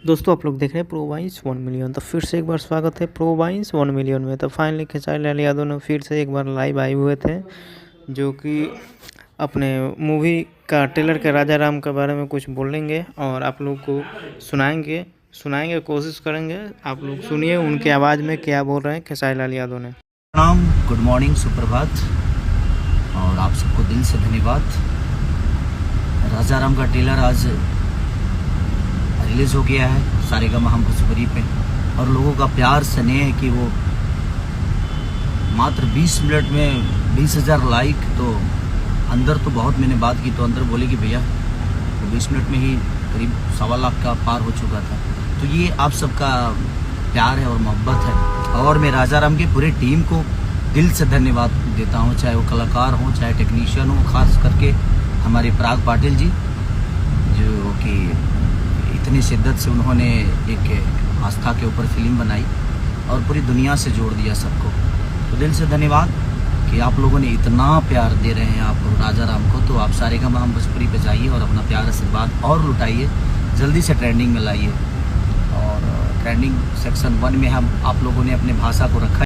दोस्तों आप लोग देख रहे हैं प्रो वाइन्स 1 मिलियन। तो फिर से एक बार स्वागत है प्रो वाइन्स 1 मिलियन में। तो फाइनली खेसारी लाल यादव ने फिर से एक बार लाइव आए हुए थे, जो कि अपने मूवी का ट्रेलर के राजा राम के बारे में कुछ बोलेंगे और आप लोग को सुनाएंगे कोशिश करेंगे। आप लोग सुनिए उनके आवाज़ में क्या बोल रहे हैं खेसारी लाल यादव ने। प्रणाम, गुड मॉर्निंग, सुप्रभात और आप सबको दिल से धन्यवाद। राजा राम का ट्रेलर आज रिलीज़ हो गया है सारेगामा हम भोजपुरी पे, और लोगों का प्यार स्नेह है कि वो मात्र 20 मिनट में 20,000 लाइक। तो अंदर तो बहुत मैंने बात की तो अंदर बोले कि भैया तो 20 मिनट में ही करीब 1.25 लाख का पार हो चुका था। तो ये आप सबका प्यार है और मोहब्बत है, और मैं राजा राम की पूरी टीम को दिल से धन्यवाद देता हूँ, चाहे वो कलाकार हों चाहे टेक्नीशियन हो, खास करके हमारे पराग पाटिल जी जो कि इतनी शिद्दत से उन्होंने एक आस्था के ऊपर फिल्म बनाई और पूरी दुनिया से जोड़ दिया सबको। तो दिल से धन्यवाद कि आप लोगों ने इतना प्यार दे रहे हैं आप राजा राम को। तो आप सारेगामा हम भोजपुरी पे जाइए और अपना प्यार आशीर्वाद और लुटाइए, जल्दी से ट्रेंडिंग में लाइए। और ट्रेंडिंग सेक्शन 1 में हम आप लोगों ने अपने भाषा को रखा।